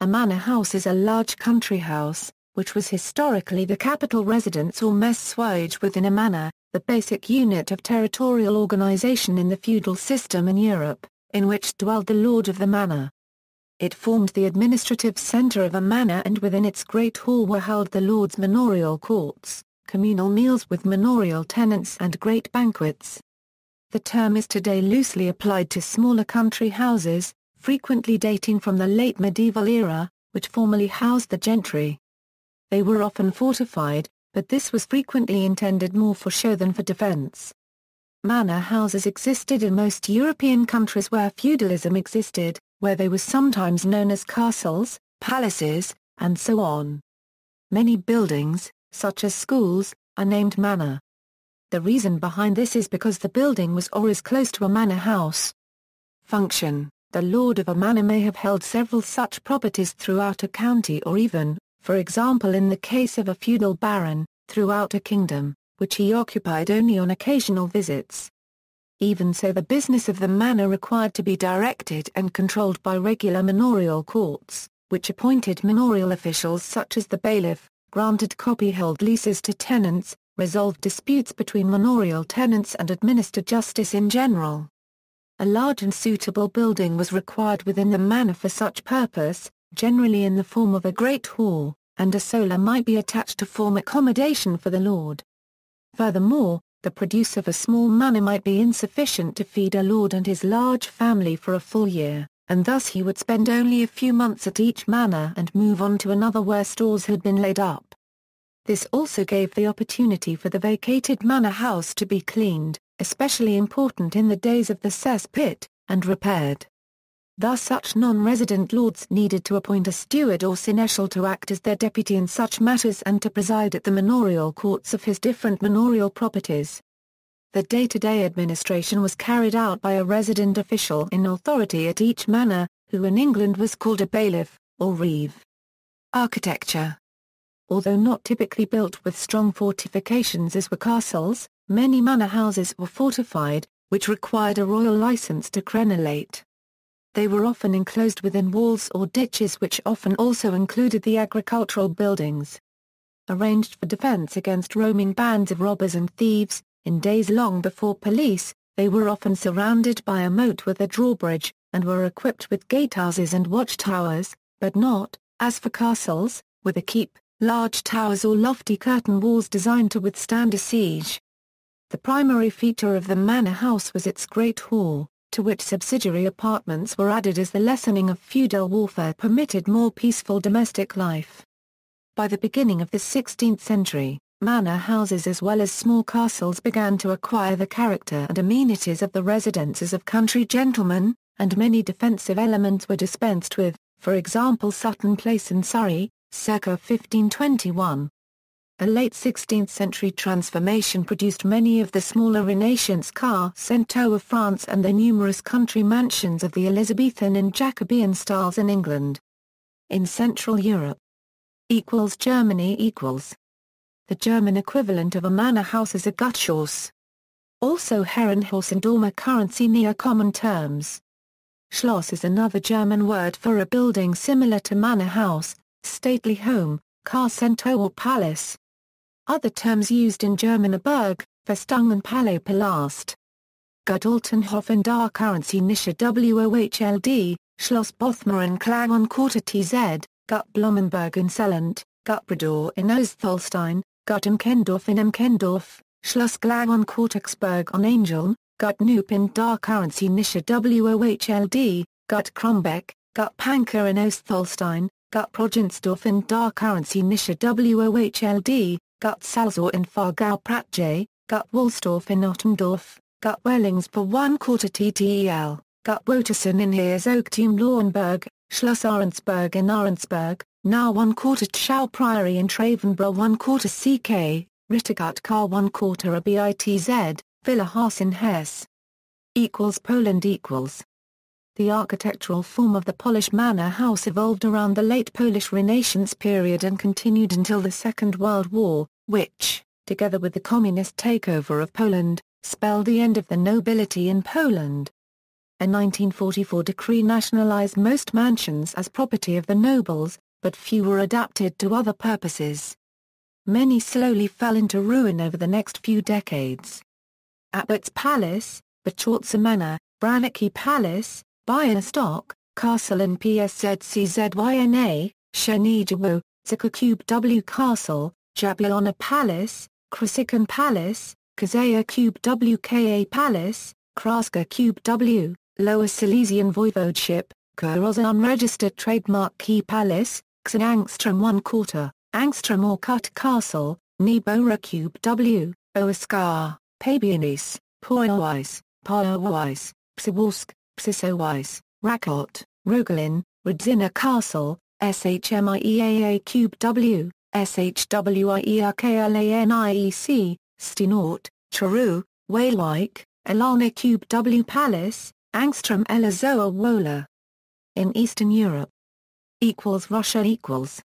A manor house is a large country house, which was historically the capital residence or messuage within a manor, the basic unit of territorial organization in the feudal system in Europe, in which dwelled the lord of the manor. It formed the administrative center of a manor, and within its great hall were held the lord's manorial courts, communal meals with manorial tenants, and great banquets. The term is today loosely applied to smaller country houses, frequently dating from the late medieval era, which formerly housed the gentry. They were often fortified, but this was frequently intended more for show than for defense. Manor houses existed in most European countries where feudalism existed, where they were sometimes known as castles, palaces, and so on. Many buildings, such as schools, are named manor. The reason behind this is because the building was or is close to a manor house. Function: the lord of a manor may have held several such properties throughout a county, or even, for example in the case of a feudal baron, throughout a kingdom, which he occupied only on occasional visits. Even so, the business of the manor required to be directed and controlled by regular manorial courts, which appointed manorial officials such as the bailiff, granted copyhold leases to tenants, resolved disputes between manorial tenants, and administered justice in general. A large and suitable building was required within the manor for such purpose, generally in the form of a great hall, and a solar might be attached to form accommodation for the lord. Furthermore, the produce of a small manor might be insufficient to feed a lord and his large family for a full year, and thus he would spend only a few months at each manor and move on to another where stores had been laid up. This also gave the opportunity for the vacated manor house to be cleaned, especially important in the days of the cesspit, and repaired. Thus such non-resident lords needed to appoint a steward or seneschal to act as their deputy in such matters and to preside at the manorial courts of his different manorial properties. The day-to-day administration was carried out by a resident official in authority at each manor, who in England was called a bailiff, or reeve. Architecture. Although not typically built with strong fortifications as were castles, many manor houses were fortified, which required a royal license to crenellate. They were often enclosed within walls or ditches, which often also included the agricultural buildings. Arranged for defense against roaming bands of robbers and thieves, in days long before police, they were often surrounded by a moat with a drawbridge, and were equipped with gatehouses and watchtowers, but not, as for castles, with a keep, large towers or lofty curtain walls designed to withstand a siege. The primary feature of the manor house was its great hall, to which subsidiary apartments were added as the lessening of feudal warfare permitted more peaceful domestic life. By the beginning of the 16th century, manor houses as well as small castles began to acquire the character and amenities of the residences of country gentlemen, and many defensive elements were dispensed with, for example Sutton Place in Surrey, circa 1521. A late 16th century transformation produced many of the smaller Renaissance castles of France and the numerous country mansions of the Elizabethan and Jacobean styles in England. In Central Europe. Germany. The German equivalent of a manor house is a Gutshaus. Also Herrenhaus and Dormer currency near common terms. Schloss is another German word for a building similar to manor house, stately home, Castle or palace. Other terms used in German are Burg, Festung and Palais Palast. Gut Altenhof and Dar currency Nische Wohld, Schloss Bothmar Klang Quarter TZ, Gut Blumenberg in Selland, Gut Bredor in Ostholstein, Gut Emkendorf in Emkendorf, Schloss Glangen Korteksberg on Angel, Gut Knoop in Dar currency Nische Wohld, Gut Krumbeck, Gut Panker in Ostholstein, Gut Progensdorf in Dar currency Nische Wohld, Gut Salzor in Fargau Pratje, Gut Wohlsdorf in Ottendorf, Gut Wellings per 1/4 TTEL, Gut Wotersen in Herzogtum Lauenburg, Schloss Ahrensburg in Ahrensburg, now 1/4 Tschau Priory in Travenborough 1/4 CK, Rittergut Car 1/4 ABITZ, Villa Haas in Hesse. Poland. The architectural form of the Polish manor house evolved around the late Polish Renaissance period and continued until the Second World War, which, together with the communist takeover of Poland, spelled the end of the nobility in Poland. A 1944 decree nationalized most mansions as property of the nobles, but few were adapted to other purposes. Many slowly fell into ruin over the next few decades. Abbott's Palace, Bachortza Manor, Branicki Palace, Białystok, Castle and Psczczyzna, Czernigowo, Zakocube W Castle, Jablona Palace, Krasikan Palace, Kazaya Cube WKA Palace, Kraska Cube W, Lower Silesian Voivodeship, Kuroza Unregistered Trademark Key Palace, Angstrom 1/4, Angstrom or Cut Castle, Nebora Cube W, Oaskar, Pabianis, Poiwise, Pawise, Psiworsk, Psisowise, Rakot, Rogalin, Radzina Castle, Shmiea Cube W, Shwierklaniec, Stinort, Charu, Wałwijk, Alana Cube W Palace, Angstrom Elazoa Wola. In Eastern Europe. Russia equals.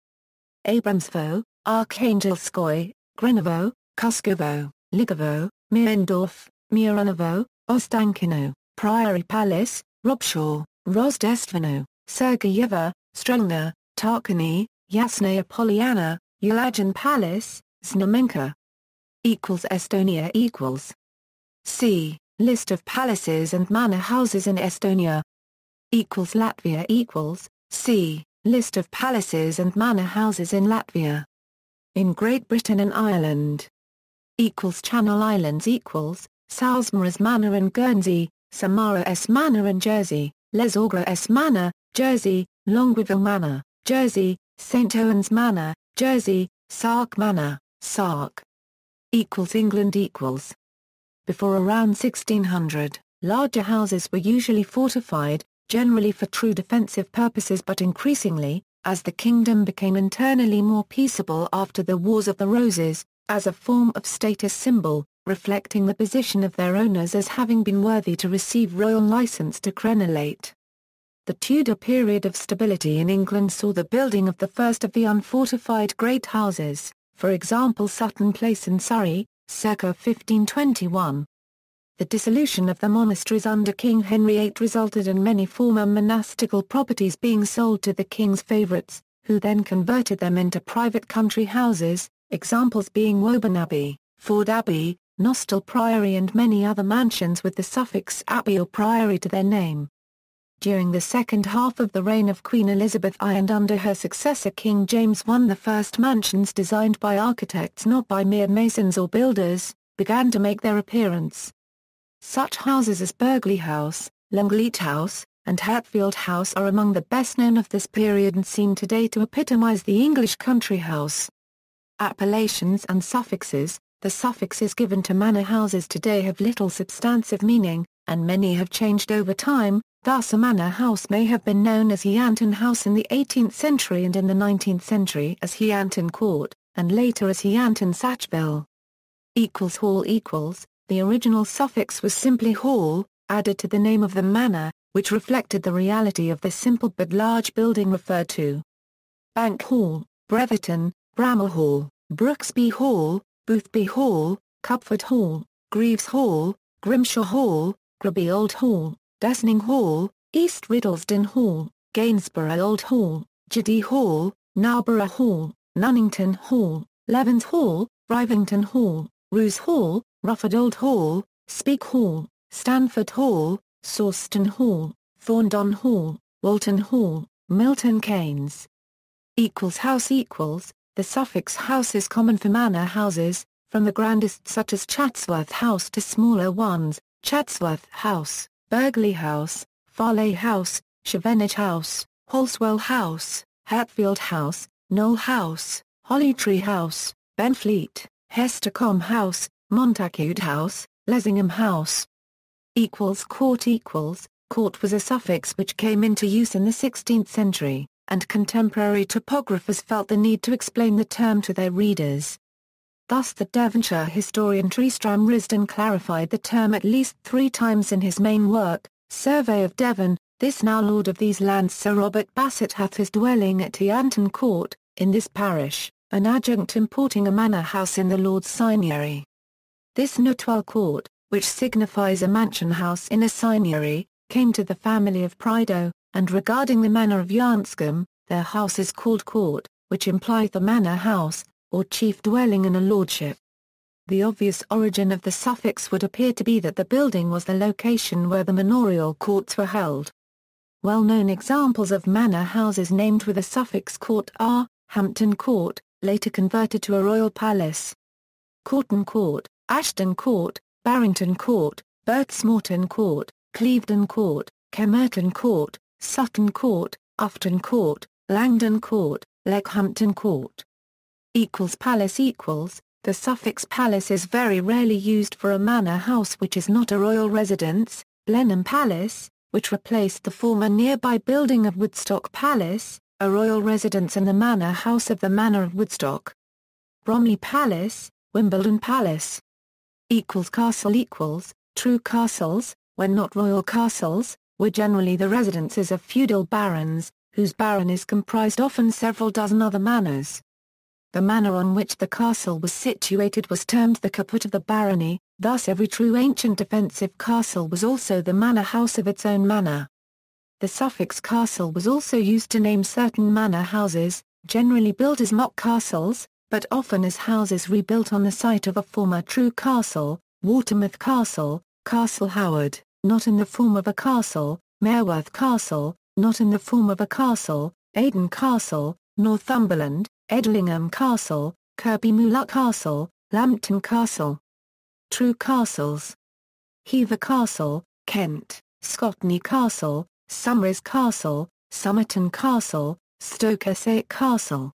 Abramsvo, Arkhangelskoye, Grenovo, Kuskovo, Ligovo, Mirendorf, Mironovo, Ostankino, Priory Palace, Robshaw, Rozdestveno, Sergeyeva, Strelna, Tarkany, Yasnaya Polyana, Yelagan Palace, Znamenka. Estonia equals. C. List of palaces and manor houses in Estonia. Latvia equals. C. List of palaces and manor houses in Latvia. In Great Britain and Ireland. Channel Islands equals. Salisbury's Manor in Guernsey, Samara S Manor in Jersey, Les Orgres S Manor, Jersey, Longwoodville Manor, Jersey, St Owen's Manor, Jersey, Sark Manor, Sark. England equals. Before around 1600, larger houses were usually fortified, generally for true defensive purposes, but increasingly, as the kingdom became internally more peaceable after the Wars of the Roses, as a form of status symbol, reflecting the position of their owners as having been worthy to receive royal license to crenellate. The Tudor period of stability in England saw the building of the first of the unfortified great houses, for example Sutton Place in Surrey, circa 1521. The dissolution of the monasteries under King Henry VIII resulted in many former monastical properties being sold to the king's favourites, who then converted them into private country houses, examples being Woburn Abbey, Ford Abbey, Nostell Priory and many other mansions with the suffix abbey or priory to their name. During the second half of the reign of Queen Elizabeth I and under her successor King James I, the first mansions designed by architects not by mere masons or builders, began to make their appearance. Such houses as Burghley House, Longleat House, and Hatfield House are among the best known of this period and seem today to epitomize the English country house. Appellations and suffixes. The suffixes given to manor houses today have little substantive meaning, and many have changed over time. Thus a manor house may have been known as Heanton House in the 18th century and in the 19th century as Heanton Court, and later as Heanton Satchville. Hall equals. The original suffix was simply hall, added to the name of the manor, which reflected the reality of the simple but large building referred to. Bank Hall, Brevetton, Bramall Hall, Brooksby Hall, Boothby Hall, Cupford Hall, Greaves Hall, Grimshaw Hall, Greby Old Hall, Desning Hall, East Riddlesden Hall, Gainsborough Old Hall, Giddy Hall, Narborough Hall, Nunnington Hall, Levens Hall, Rivington Hall, Roos Hall, Rufford Old Hall, Speke Hall, Stanford Hall, Sawston Hall, Thorndon Hall, Walton Hall, Milton Keynes. House equals. The suffix house is common for manor houses, from the grandest such as Chatsworth House to smaller ones, Chatsworth House, Burghley House, Farleigh House, Chevenage House, Holswell House, Hatfield House, Knoll House, Hollytree House, Benfleet, Hestercombe House, Montacute House, Lessingham House. Court was a suffix which came into use in the 16th century, and contemporary topographers felt the need to explain the term to their readers. Thus the Devonshire historian Tristram Risdon clarified the term at least 3 times in his main work, Survey of Devon. This now lord of these lands Sir Robert Bassett hath his dwelling at Heanton Court, in this parish, an adjunct importing a manor house in the Lord's Signory. This Notwell Court, which signifies a mansion house in a signory, came to the family of Prideaux, and regarding the manor of Janscombe, their house is called court, which implies the manor house, or chief dwelling in a lordship. The obvious origin of the suffix would appear to be that the building was the location where the manorial courts were held. Well-known examples of manor houses named with the suffix court are, Hampton Court, later converted to a royal palace; Courton Court, Ashton Court, Barrington Court, Birksmorton Court, Clevedon Court, Kemerton Court, Sutton Court, Ufton Court, Langdon Court, Leckhampton Court. Palace equals. The suffix palace is very rarely used for a manor house which is not a royal residence. Blenheim Palace, which replaced the former nearby building of Woodstock Palace, a royal residence and the manor house of the Manor of Woodstock. Bromley Palace, Wimbledon Palace. Castle equals. True castles, when not royal castles, were generally the residences of feudal barons, whose baronies comprised often several dozen other manors. The manor on which the castle was situated was termed the caput of the barony, thus every true ancient defensive castle was also the manor house of its own manor. The suffix castle was also used to name certain manor houses, generally built as mock castles, but often as houses rebuilt on the site of a former true castle. Watermouth Castle, Castle Howard, not in the form of a castle; Mareworth Castle, not in the form of a castle; Aden Castle, Northumberland; Edlingham Castle, Kirby Mulock Castle, Lambton Castle. True castles: Hever Castle, Kent; Scotney Castle, Summeris Castle, Somerton Castle, Stoke-Assayte Castle.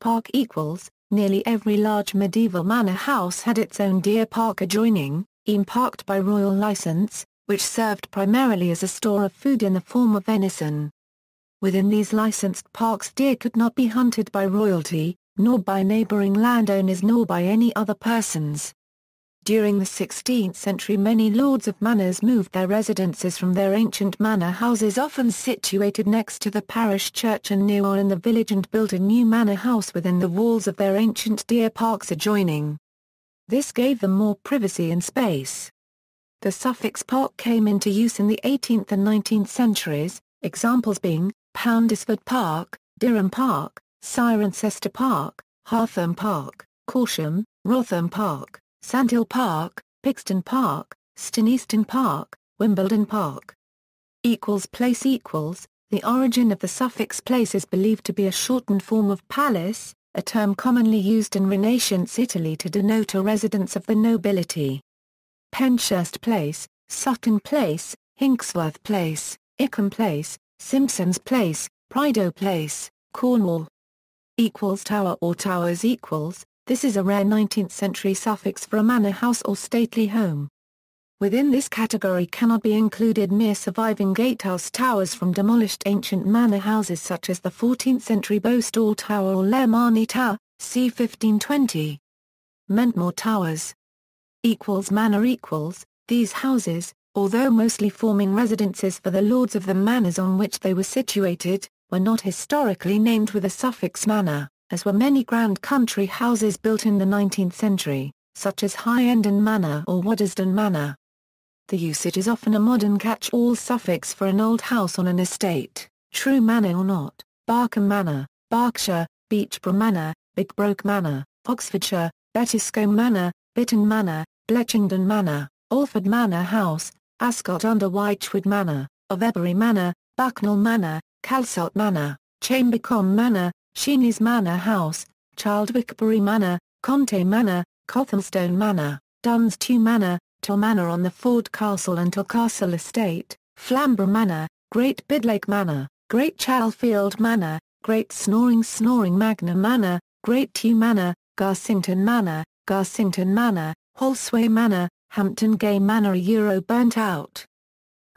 Park equals. Nearly every large medieval manor house had its own deer park adjoining, parked by royal license, which served primarily as a store of food in the form of venison. Within these licensed parks deer could not be hunted by royalty, nor by neighboring landowners nor by any other persons. During the 16th century many lords of manors moved their residences from their ancient manor houses often situated next to the parish church and near or in the village and built a new manor house within the walls of their ancient deer parks adjoining. This gave them more privacy and space. The suffix park came into use in the 18th and 19th centuries, examples being Poundisford Park, Durham Park, Cirencester Park, Hartham Park, Corsham, Rotham Park, Sandhill Park, Pixton Park, Stoneyston Park, Wimbledon Park. Place equals. The origin of the suffix place is believed to be a shortened form of palace, a term commonly used in Renaissance Italy to denote a residence of the nobility. Penshurst Place, Sutton Place, Hinksworth Place, Ickham Place, Simpsons Place, Prideaux Place, Cornwall. Tower or towers equals. This is a rare 19th century suffix for a manor house or stately home. Within this category cannot be included mere surviving gatehouse towers from demolished ancient manor houses such as the 14th century Bowstall Tower or Le Marney Tower, c. 1520. Mentmore Towers. Manor equals. These houses, although mostly forming residences for the lords of the manors on which they were situated, were not historically named with the suffix manor, as were many grand country houses built in the 19th century, such as Highendon Manor or Waddesdon Manor. The usage is often a modern catch-all suffix for an old house on an estate, true manor or not. Barkham Manor, Berkshire; Beechborough Manor, Bigbroke Manor, Oxfordshire; Bettiscombe Manor, Bitton Manor; Bletchington Manor, Alford Manor House; Ascot under Wychwood Manor, of Ebury Manor; Bucknell Manor, Calsott Manor, Chambercombe Manor, Sheeney's Manor House, Childwickbury Manor, Conte Manor, Cothelstone Manor, Dunstew Manor, Tor Manor on the Ford Castle and Tolcastle Estate, Flamborough Manor, Great Bidlake Manor, Great Chalfield Manor, Great Snoring Magna Manor, Great Tew Manor, Garsington Manor, Holsway Manor, Hampton Gay Manor Burnt Out.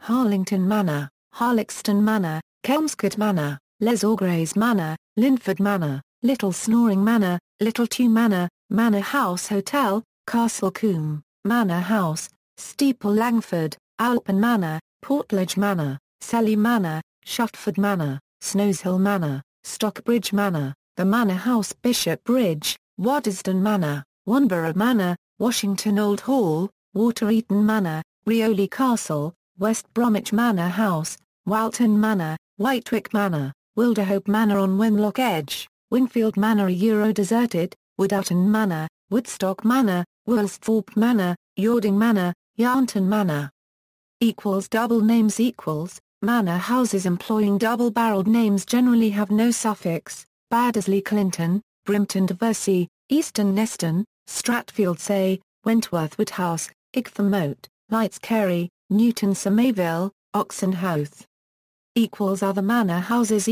Harlington Manor, Harlexton Manor, Kelmscote Manor, Les Orgreys Manor, Linford Manor, Little Snoring Manor, Little Tew Manor, Manor House Hotel, Castle Combe, Manor House, Steeple Langford, Alpen Manor, Portledge Manor, Selly Manor, Shuttford Manor, Snowshill Manor, Stockbridge Manor, the Manor House Bishop Bridge, Waddesdon Manor, Wanborough Manor, Washington Old Hall, Water Eaton Manor, Rioli Castle, West Bromwich Manor House, Walton Manor, Whitewick Manor, Wilderhope Manor on Wenlock Edge, Winfield Manor Deserted, Woodoughton Manor, Woodstock Manor, Woolsthorpe Manor, Yording Manor, Yarnton Manor. Double names manor houses employing double-barreled names generally have no suffix. Baddesley Clinton, Brimpton Diversey, Easton Neston, Stratfield Say, Wentworth Woodhouse, Ictham Moat, Lights Carey, Newton Somerville, Oxenhouth. Other manor houses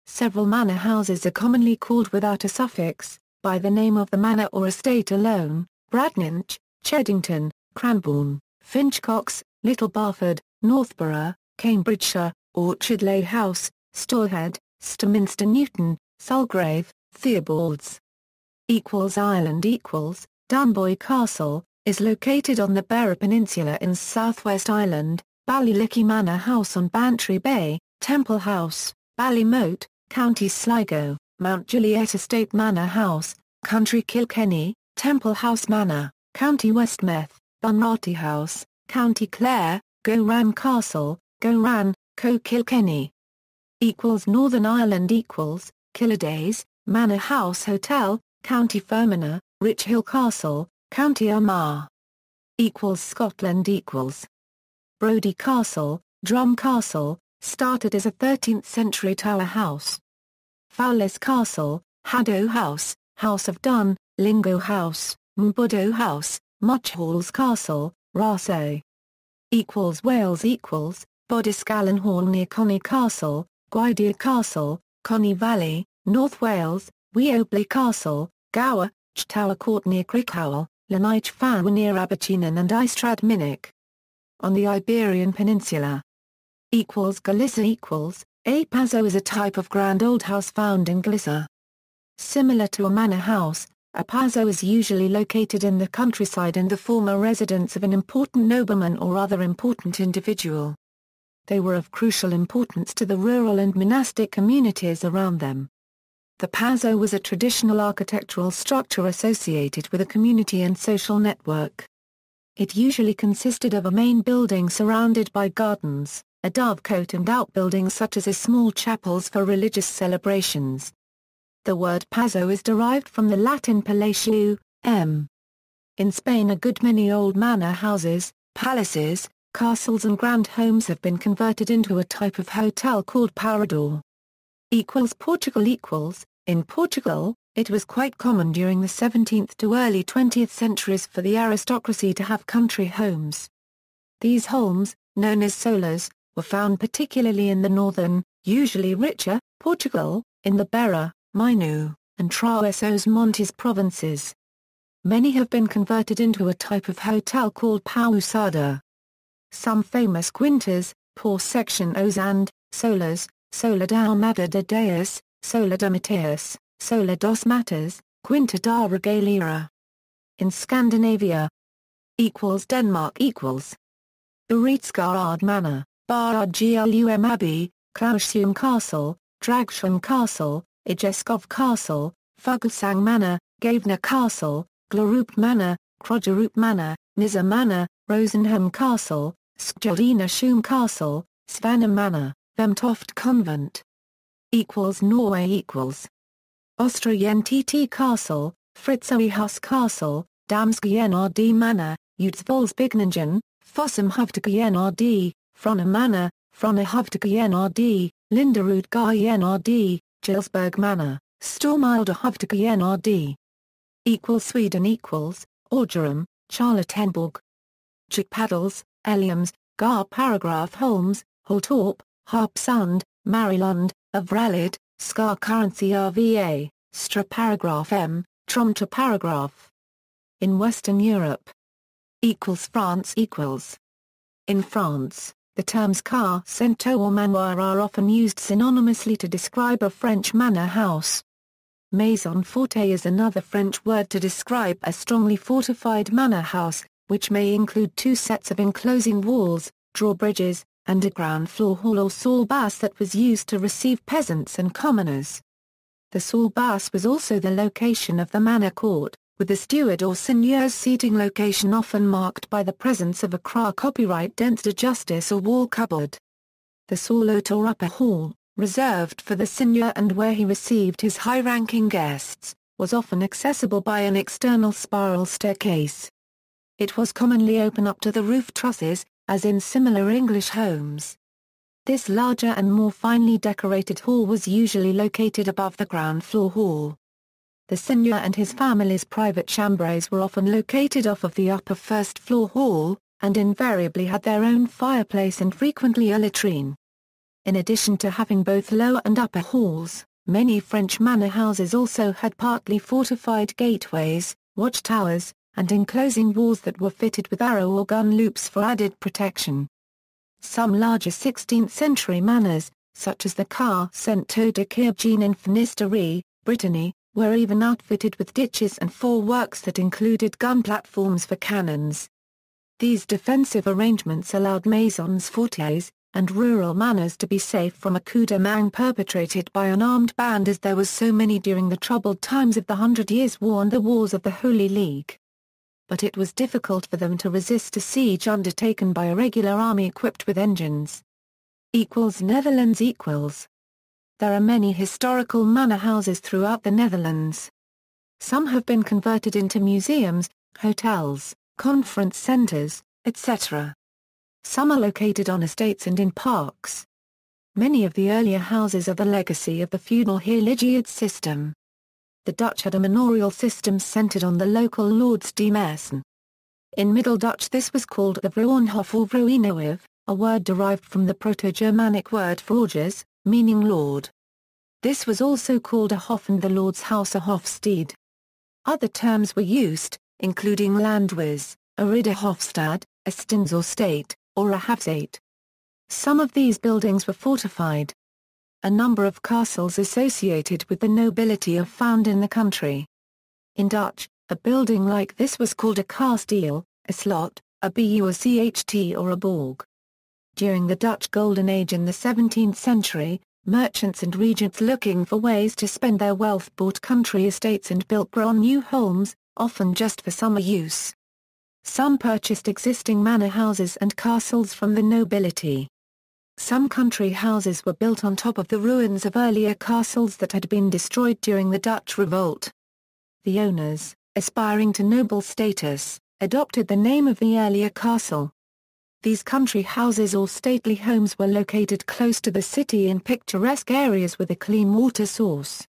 several manor houses are commonly called without a suffix, by the name of the manor or estate alone: Bradninch, Cheddington, Cranbourne, Finchcox, Little Barford, Northborough, Cambridgeshire, Orchardley House, Stourhead, Sturminster Newton, Sulgrave, Theobalds. Ireland Dunboy Castle, is located on the Beara Peninsula in southwest Ireland. Ballylickey Manor House on Bantry Bay, Temple House, Ballymote, County Sligo, Mount Juliet Estate Manor House, County Kilkenny, Temple House Manor, County Westmeath, Bunratty House, County Clare, Gowran Castle, Gowran, Co Kilkenny. Northern Ireland Killadays, Manor House Hotel, County Fermanagh, Rich Hill Castle, County Armagh. Scotland Brodie Castle, Drum Castle, started as a 13th-century tower house. Fowlis Castle, Haddo House, House of Dun, Lingo House, Mbuddo House, Muchhalls Castle, Raso. Wales Bodyscallan Hall near Conny Castle, Gwydir Castle, Conny Valley, North Wales, Weobley Castle, Gower, Tower Court near Crickhowell, Lanich Fawr near Aberchenan and Ystrad Minnick. On the Iberian Peninsula. Galicia A pazo is a type of grand old house found in Galicia. Similar to a manor house, a pazo is usually located in the countryside and the former residence of an important nobleman or other important individual. They were of crucial importance to the rural and monastic communities around them. The pazo was a traditional architectural structure associated with a community and social network. It usually consisted of a main building surrounded by gardens, a dovecote and outbuildings such as small chapels for religious celebrations. The word pazo is derived from the Latin palatiu, m. In Spain a good many old manor houses, palaces, castles and grand homes have been converted into a type of hotel called parador. Portugal In Portugal, it was quite common during the 17th to early 20th centuries for the aristocracy to have country homes. These homes, known as solas, were found particularly in the northern, usually richer, Portugal, in the Beira, Minho, and Trás-os-Montes provinces. Many have been converted into a type of hotel called pousada. Some famous quintas, Por Section Os and, solas, Sola da Almada de Deus, Sola de Mateus, Sola dos Matas, Quinta da Regalia. In Scandinavia. Denmark Uritskard Manor, Barglum Abbey, Klausum Castle, Dragsholm Castle, Ijeskov Castle, Fuglsang Manor, Gavner Castle, Glorup Manor, Krogerup Manor, Nizza Manor, Rosenheim Castle, Skjodina Shum Castle, Svanna Manor, Vemtoft Convent. Norway Austrian TT Castle, Fritzøyhus Castle, Damsken RD Manor, Udsvoldsbygningen, Fossum Hovdegen RD, Fronna Manor, Fronna Hovdegen RD, Linderud Garden RD, Gilsberg Manor, Stormilder Hovdegen RD. Sweden Orgerum, Charlottenburg. Chickpaddles, Eliams, Gar Paragraph Holmes, Holtorp, Harpsund, Maryland, Avralid, Scar Currency RVA, Stra Paragraph M, Tromta Paragraph. In Western Europe. France In France, the terms car centaur or manoir are often used synonymously to describe a French manor house. Maison forte is another French word to describe a strongly fortified manor house, which may include two sets of enclosing walls, drawbridges, and a ground floor hall or salle basse that was used to receive peasants and commoners. The salle basse was also the location of the manor court, with the steward or seigneur's seating location often marked by the presence of a croix copyright dents de justice or wall cupboard. The salote or upper hall, reserved for the seigneur and where he received his high-ranking guests, was often accessible by an external spiral staircase. It was commonly open up to the roof trusses, as in similar English homes. This larger and more finely decorated hall was usually located above the ground floor hall. The seigneur and his family's private chambres were often located off of the upper first floor hall, and invariably had their own fireplace and frequently a latrine. In addition to having both lower and upper halls, many French manor houses also had partly fortified gateways, watchtowers, and enclosing walls that were fitted with arrow or gun loops for added protection. Some larger 16th-century manors, such as the Car Centre de Courgine in Finisterre, Brittany, were even outfitted with ditches and foreworks that included gun platforms for cannons. These defensive arrangements allowed maisons fortes, and rural manors to be safe from a coup de main perpetrated by an armed band, as there was so many during the troubled times of the 100 Years' War and the Wars of the Holy League. But it was difficult for them to resist a siege undertaken by a regular army equipped with engines. Netherlands. There are many historical manor houses throughout the Netherlands. Some have been converted into museums, hotels, conference centers, etc. Some are located on estates and in parks. Many of the earlier houses are the legacy of the feudal Heerlijkheid system. The Dutch had a manorial system centered on the local lords de Messen. In Middle Dutch this was called the Vrouwenhof or Vrouwenhof, a word derived from the Proto-Germanic word vroges, meaning lord. This was also called a hof and the lord's house a hofstede. Other terms were used, including landhuis, a ridderhofstad, a stins or state, or a hafzate. Some of these buildings were fortified. A number of castles associated with the nobility are found in the country. In Dutch, a building like this was called a kasteel, a slot, a bucht or a borg. During the Dutch Golden Age in the 17th century, merchants and regents looking for ways to spend their wealth bought country estates and built brand new homes, often just for summer use. Some purchased existing manor houses and castles from the nobility. Some country houses were built on top of the ruins of earlier castles that had been destroyed during the Dutch Revolt. The owners, aspiring to noble status, adopted the name of the earlier castle. These country houses or stately homes were located close to the city in picturesque areas with a clean water source.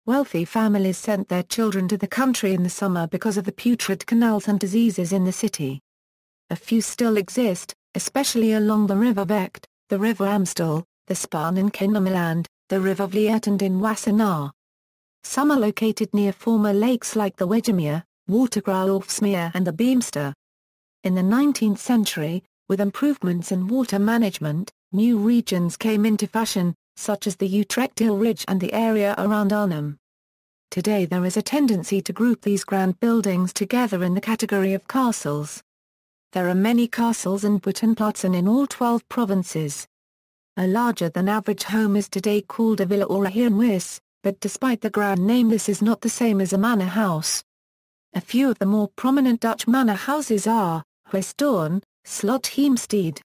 Wealthy families sent their children to the country in the summer because of the putrid canals and diseases in the city. A few still exist, especially along the River Vecht, the River Amstel, the Spaan in Kennemerland, the River Vliet and in Wassenaar. Some are located near former lakes like the Wedgemeer, Watergraafsmeer and the Beemster. In the 19th century, with improvements in water management, new regions came into fashion, such as the Utrechtil Ridge and the area around Arnhem. Today there is a tendency to group these grand buildings together in the category of castles. There are many castles and buitenplaatsen in all 12 provinces. A larger-than-average home is today called a villa or a herenhuis, but despite the grand name this is not the same as a manor house. A few of the more prominent Dutch manor houses are, Huisdoorn, Slot Heemstede.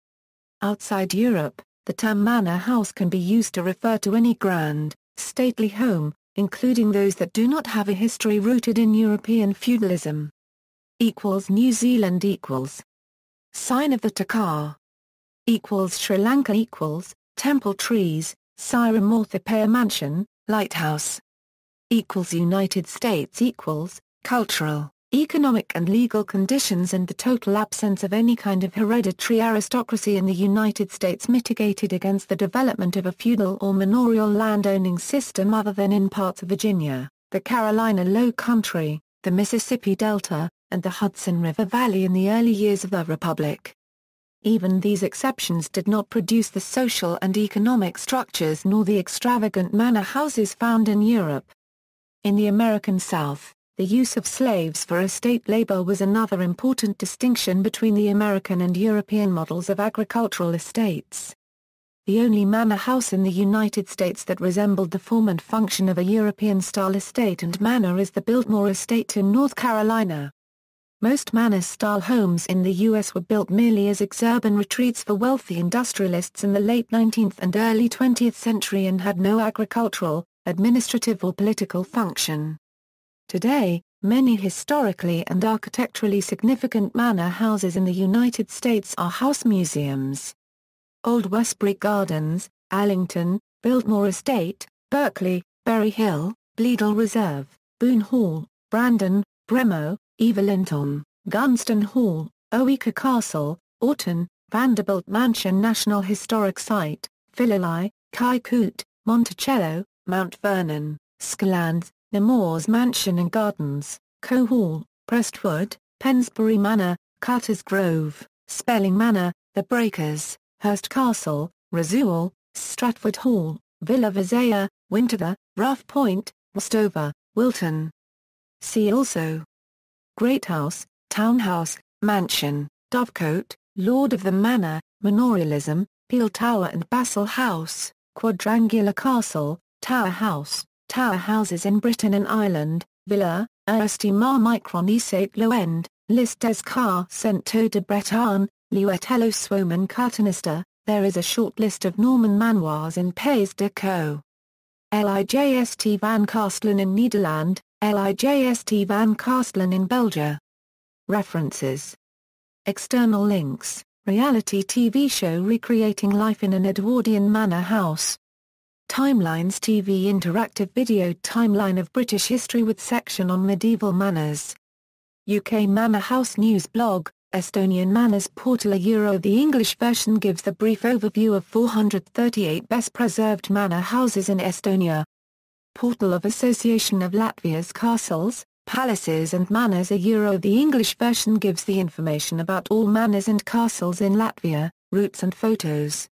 Outside Europe, the term manor house can be used to refer to any grand, stately home, including those that do not have a history rooted in European feudalism. New Zealand Sign of the Takar. Sri Lanka Temple Trees, Siramorthapaya Mansion, Lighthouse. United States cultural, economic and legal conditions and the total absence of any kind of hereditary aristocracy in the United States mitigated against the development of a feudal or manorial landowning system other than in parts of Virginia, the Carolina Low Country, the Mississippi Delta, and the Hudson River Valley in the early years of the Republic. Even these exceptions did not produce the social and economic structures nor the extravagant manor houses found in Europe. In the American South, the use of slaves for estate labor was another important distinction between the American and European models of agricultural estates. the only manor house in the United States that resembled the form and function of a European-style estate and manor is the Biltmore estate in North Carolina. Most manor-style homes in the U.S. were built merely as exurban retreats for wealthy industrialists in the late 19th and early 20th century and had no agricultural, administrative or political function. Today, many historically and architecturally significant manor houses in the United States are house museums. Old Westbury Gardens, Allington, Biltmore Estate, Berkeley, Berry Hill, Bleedle Reserve, Boone Hall, Brandon, Bremo, Evalinton, Gunston Hall, Oweka Castle, Orton, Vanderbilt Mansion National Historic Site, Philaly, Kykuit, Monticello, Mount Vernon, Scalands, Nemours Mansion and Gardens, Coe Hall, Prestwood, Pensbury Manor, Carter's Grove, Spelling Manor, The Breakers, Hurst Castle, Rasual, Stratford Hall, Villa Vizaya, Winterthur, Rough Point, Westover, Wilton. See also: Great House, Townhouse, Mansion, Dovecote, Lord of the Manor, Manorialism, Peel Tower and Bassel House, Quadrangular Castle, Tower House, Tower Houses in Britain and Ireland, Villa, Estimar Micron Esate Loend, List des Car Cento de Bretagne, Luetello Swoman Cartonista. There is a short list of Norman manoirs in Pays de Caux. Lijst van Kastelen in Nederland, Lijst van Kastelen in Belgium. References. External links: reality TV show recreating life in an Edwardian manor house. Timelines TV interactive video timeline of British history with section on medieval manors. UK Manor House News blog, Estonian Manors Portal. The English version gives the brief overview of 438 best preserved manor houses in Estonia. Portal of Association of Latvia's Castles, Palaces and Manors. The English version gives the information about all manors and castles in Latvia, routes and photos.